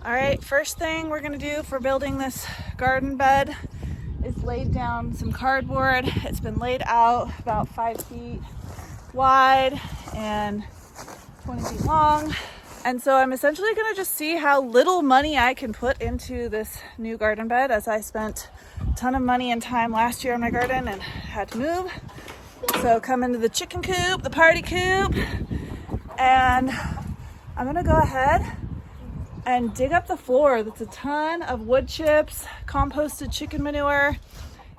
All right, first thing we're gonna do for building this garden bed is laid down some cardboard. It's been laid out about 5 feet wide and 20 feet long. And so I'm essentially gonna just see how little money I can put into this new garden bed, as I spent a ton of money and time last year on my garden and had to move. So come into the chicken coop, the party coop, and I'm gonna go ahead and dig up the floor. That's a ton of wood chips, composted chicken manure,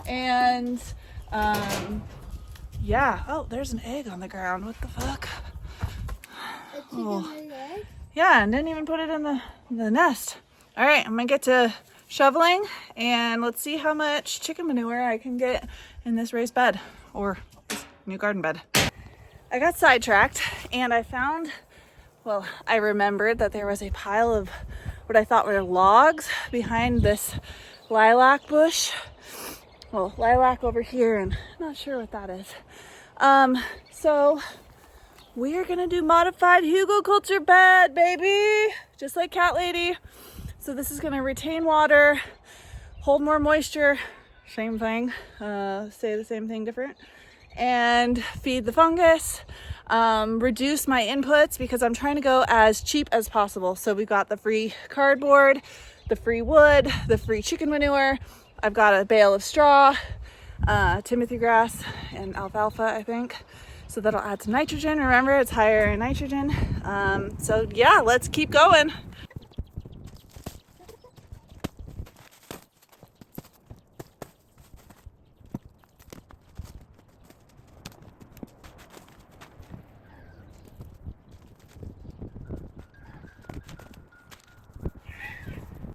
and yeah. Oh, there's an egg on the ground. What the fuck? Oh. Yeah, and didn't even put it in the nest. All right, I'm gonna get to shoveling, and let's see how much chicken manure I can get in this raised bed, or this new garden bed. I got sidetracked, and I remembered that there was a pile of what I thought were logs behind this lilac bush. Well, lilac over here, and I'm not sure what that is. So we are gonna do modified Hugelkultur bed, baby, just like Cat Lady. So this is gonna retain water, hold more moisture, same thing, say the same thing different, and feed the fungus. Reduce my inputs because I'm trying to go as cheap as possible. So we've got the free cardboard, the free wood, the free chicken manure. I've got a bale of straw, Timothy grass, and alfalfa, I think. So that'll add some nitrogen. Remember, it's higher in nitrogen. So yeah, let's keep going.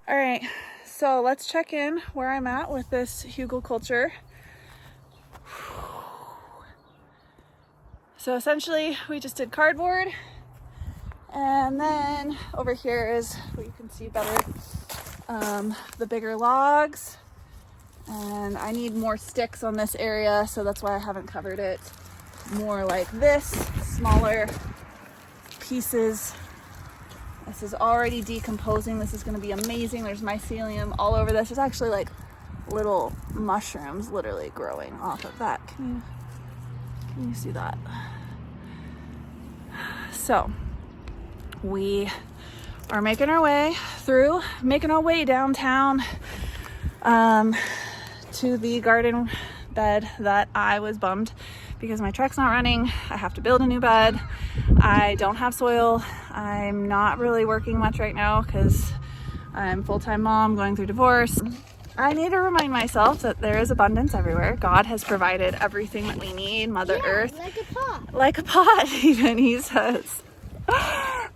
All right, so let's check in where I'm at with this Hugelkultur. So essentially we just did cardboard, and then over here is what you can see better, the bigger logs, and I need more sticks on this area, so that's why I haven't covered it more like this, smaller pieces. This is already decomposing. This is going to be amazing. There's mycelium all over this. There's actually like little mushrooms literally growing off of that. Can you see that? So we are making our way downtown to the garden bed that I was bummed because my truck's not running. I have to build a new bed. I don't have soil. I'm not really working much right now because I'm a full-time mom going through divorce. I need to remind myself that there is abundance everywhere. God has provided everything that we need. Mother Earth. Like a pot, even, he says.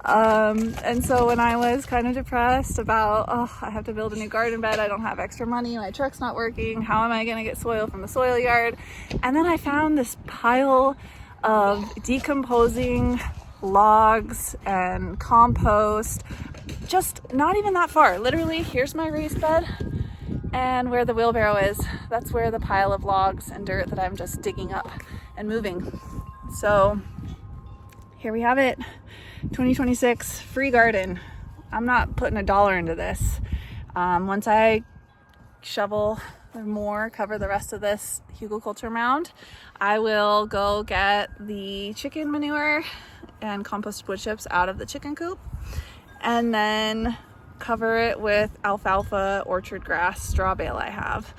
And so when I was kind of depressed about, I have to build a new garden bed, I don't have extra money, my truck's not working, how am I going to get soil from the soil yard? And then I found this pile of decomposing logs and compost, just not even that far. Literally, here's my raised bed, and where the wheelbarrow is, that's where the pile of logs and dirt that I'm just digging up and moving. So here we have it, 2026 free garden. I'm not putting $1 into this. Once I shovel more, cover the rest of this Hugelkultur mound, I will go get the chicken manure and composted wood chips out of the chicken coop, and then cover it with alfalfa orchard grass straw bale I have,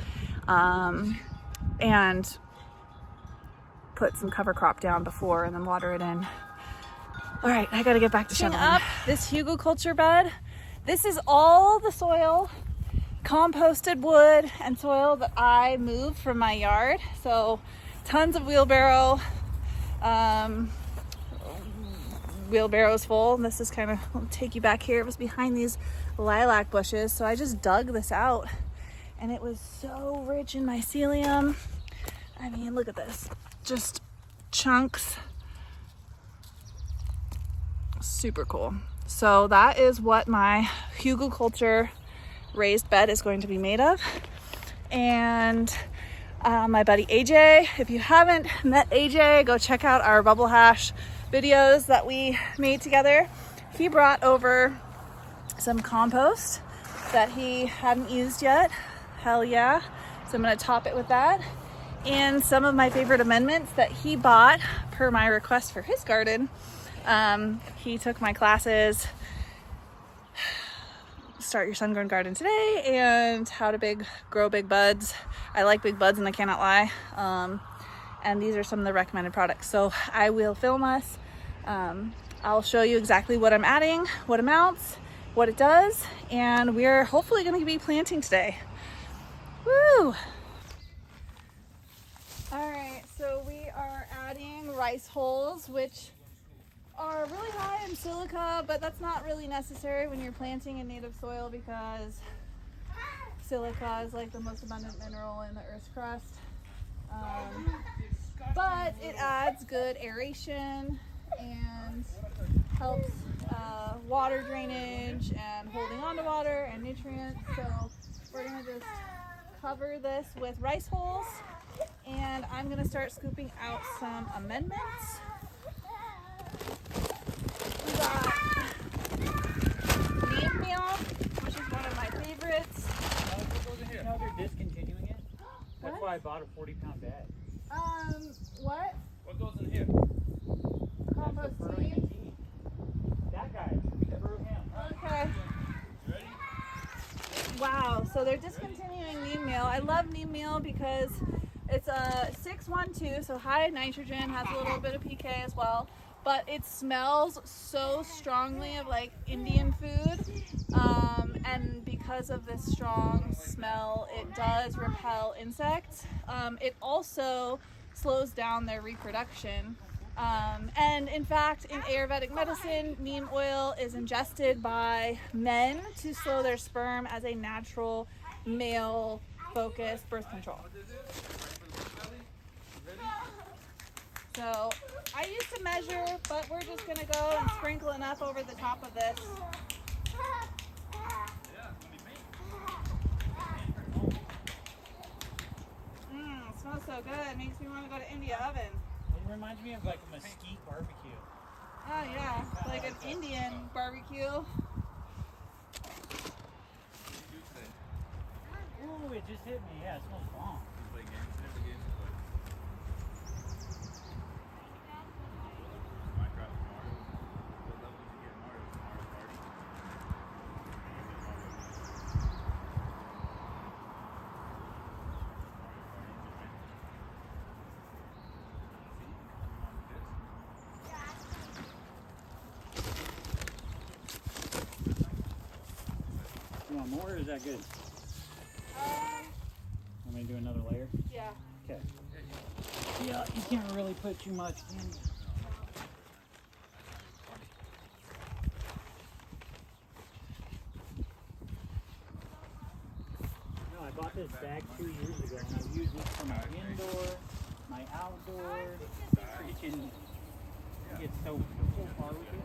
and put some cover crop down before, and then water it in. All right, I gotta get back to shoveling up this Hugelkultur bed. This is all the soil, composted wood and soil that I moved from my yard. So tons of wheelbarrows full. This is kind of, I'll take you back here. It was behind these lilac bushes. So I just dug this out, and it was so rich in mycelium. I mean, look at this, just chunks. Super cool. So that is what my Hugelkultur raised bed is going to be made of. And my buddy AJ, if you haven't met AJ, go check out our bubble hash videos that we made together. He brought over some compost that he hadn't used yet. Hell yeah. So I'm gonna top it with that. And some of my favorite amendments that he bought per my request for his garden. He took my classes, Start Your Sun-Grown Garden Today and How to Grow Big Buds. I like big buds and I cannot lie. And these are some of the recommended products. So I will film us. I'll show you exactly what I'm adding, what amounts, what it does, and we're hopefully going to be planting today. Woo! All right, so we are adding rice hulls, which are really high in silica, but that's not really necessary when you're planting in native soil because silica is like the most abundant mineral in the Earth's crust. But it adds good aeration and helps water drainage and holding on to water and nutrients. So we're gonna just cover this with rice hulls, and I'm gonna start scooping out some amendments. We got neem meal, which is one of my favorites. You know they're discontinuing it? That's What? why I bought a 40-pound bag. What? What goes in here? Compost That's the tea? tea. That guy, screw him. Okay. You ready? Wow, so they're discontinuing neem meal. I love neem meal because it's a 612, so high in nitrogen, has a little bit of PK as well, but it smells so strongly of like Indian food, and because of this strong smell, it does repel insects. It also slows down their reproduction. And in fact, in Ayurvedic medicine, neem oil is ingested by men to slow their sperm as a natural male-focused birth control. So I used to measure, but we're just gonna go and sprinkle enough over the top of this. It smells so good. It makes me want to go to India oven. It reminds me of like a mesquite barbecue. Oh yeah, like an Indian barbecue. Ooh, it just hit me. Yeah, it smells bomb. You want more or is that good? Want me to do another layer? Yeah. Okay. Yeah, you can't really put too much in. No, I bought this bag 2 years ago and I've used it for my indoor, my outdoor. Freaking get so far with it.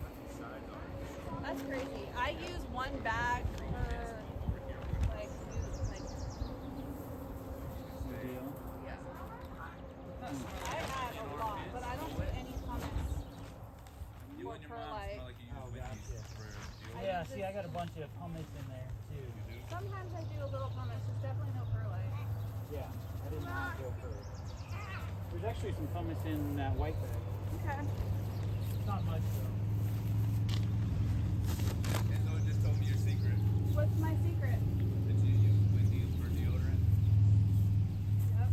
That's crazy. I use one bag for like Deal. I had a lot, but I don't put any hummus or perlite. Oh, gotcha. Yeah, see, I got a bunch of hummus in there too. Sometimes I do a little hummus, just definitely no perlite. Yeah, I did not go for it. There's actually some hummus in that white bag. Okay. It's not much though. Enzo just told me your secret What's my secret? that you use for deodorant. Yep.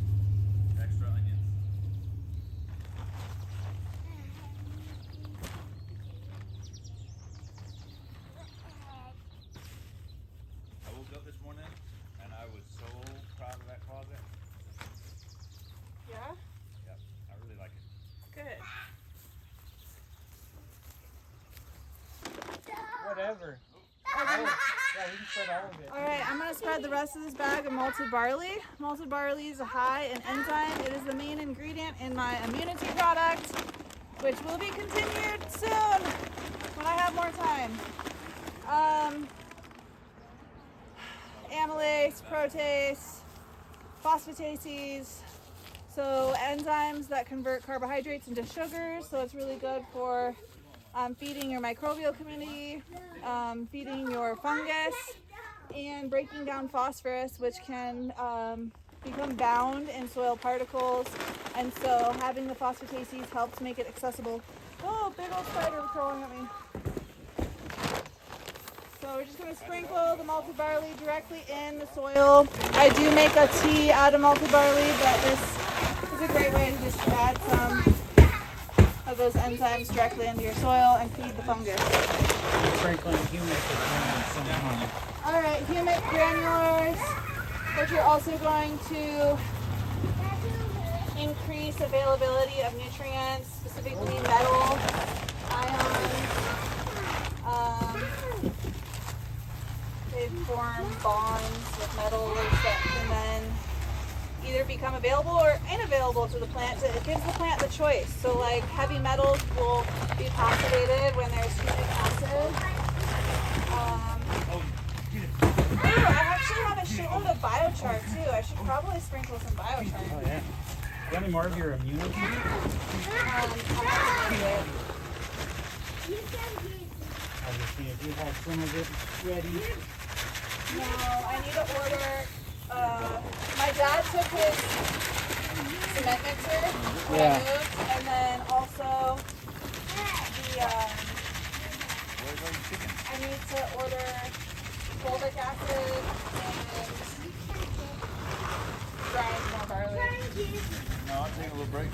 Extra onions. I woke up this morning and I was so proud of that closet. Yeah? Yep, I really like it. Good. Whatever. Oh, yeah, we can spread all of it. All right, I'm gonna spread the rest of this bag of malted barley. Malted barley is high in enzyme. It is the main ingredient in my immunity product, which will be continued soon when I have more time. Amylase, protease, phosphatases, so enzymes that convert carbohydrates into sugars, so it's really good for feeding your microbial community, feeding your fungus, and breaking down phosphorus, which can become bound in soil particles. And so having the phosphatases helps make it accessible. Oh, big old spider crawling at me. So we're just going to sprinkle the malted barley directly in the soil. I do make a tea out of malted barley, but this is a great way to just add some of those enzymes directly into your soil and feed the fungus. Sprinkling humic. All right, humic granulars, but you're also going to increase availability of nutrients, specifically metal, ions. They form bonds with metals that can then either become available or unavailable to the plant. It gives the plant the choice. So like heavy metals will be passivated when there's humic acid. I actually have a shitload of biochar too. I should probably sprinkle some biochar. Oh yeah. You got any more of your immunity? I'm not gonna do it. I was just seeing if you had some of it ready. No, I need to order. My dad took his cement mixer when I moved, and then also the. I need to order fulvic acid and grind more barley. No, I'll take a little break.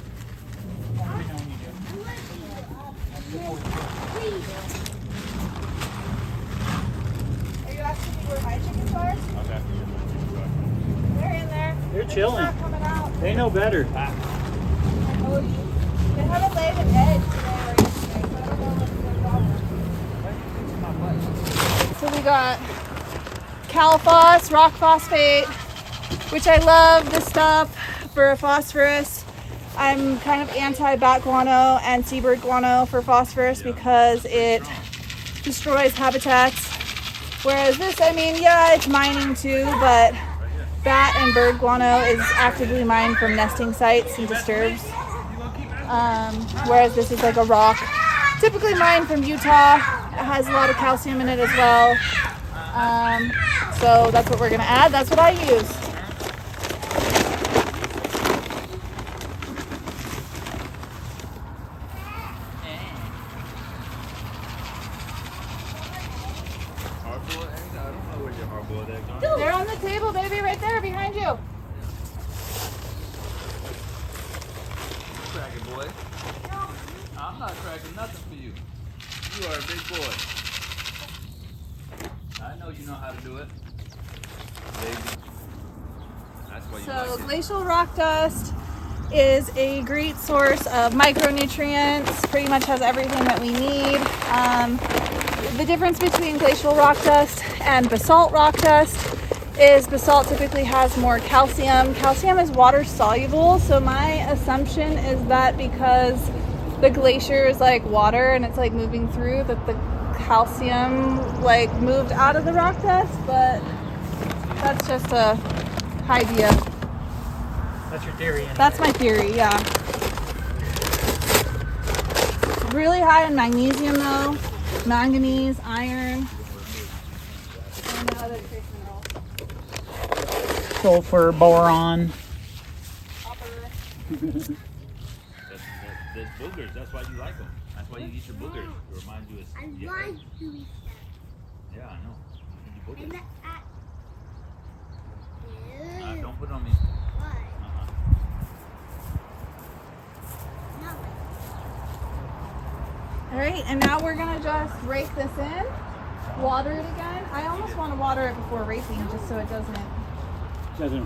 Let me know when you do. Are you asking me where my chickens are? Okay. They're in there. They're chilling. Not coming out. They know better. I told you. They haven't laid an egg today or yesterday, so I don't know what's going on. So we got Calphos, rock phosphate, which I love this stuff for phosphorus. I'm kind of anti-bat guano and seabird guano for phosphorus because it destroys habitats. Whereas this, I mean, yeah, it's mining too, but bat and bird guano is actively mined from nesting sites and disturbs. Whereas this is like a rock, typically mined from Utah. It has a lot of calcium in it as well. So that's what we're gonna add. That's what I use. Hard-boiled eggs? I don't know where your hard-boiled eggs are. They're on the table, baby, right there behind you. Crack it, boy. I'm not cracking nothing for you. You are a big boy. I know you know how to do it. Baby. That's why you So like it. glacial rock dust is a great source of micronutrients, pretty much has everything that we need. The difference between glacial rock dust and basalt rock dust is basalt typically has more calcium. Calcium is water soluble, so my assumption is that because the glacier is like water and it's like moving through, that the calcium like moved out of the rock dust, but that's just a idea. That's your theory. Anyway. That's my theory, yeah. Really high in magnesium though, manganese, iron, and other trace minerals. Sulfur, boron. Copper. There's boogers. That's why you like them. That's why you eat your boogers. It reminds you of your eggs. To eat Yeah, I know. You eat them. boogers. Ew. Don't put it on me. Why? No. All right, and now we're gonna just rake this in, water it again. I almost want to water it before raking, just so it doesn't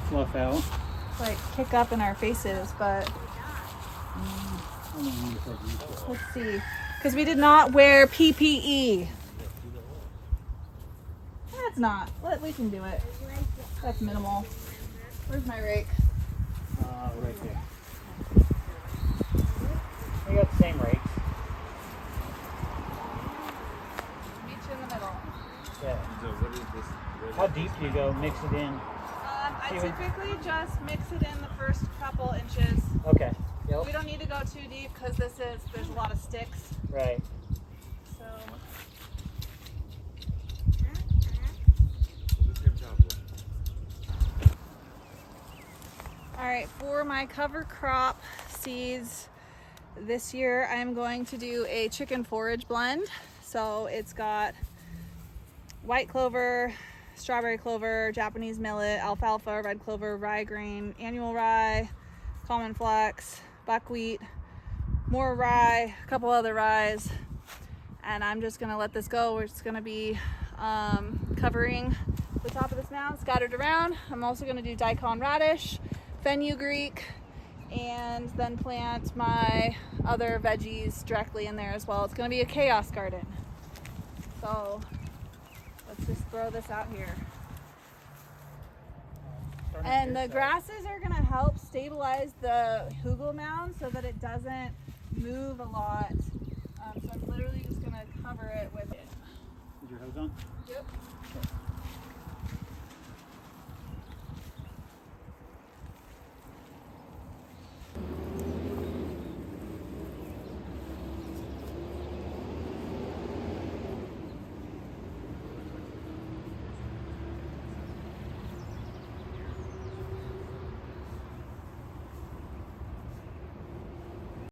Fluff out. like kick up in our faces. But let's see, because we did not wear PPE. That's not. We can do it. That's minimal. Where's my rake? Right there. We got the same rakes. Meet you in the middle. Yeah. So what is this? How deep do you go? Mix it in. I typically just mix it in the first couple inches. Okay. Yep. We don't need to go too deep because there's a lot of sticks. Right. right, for my cover crop seeds this year, I'm going to do a chicken forage blend. So it's got white clover, strawberry clover, Japanese millet, alfalfa, red clover, rye grain, annual rye, common flax, buckwheat, more rye, a couple other ryes, and I'm just gonna let this go. We're just gonna be covering the top of this mound, scattered around. I'm also gonna do daikon radish, fenugreek, and then plant my other veggies directly in there as well. It's gonna be a chaos garden. So let's just throw this out here. And the grasses are gonna help stabilize the hugel mound so that it doesn't move a lot. So I'm literally just gonna cover it with it. Is your hose on? Yep. Okay.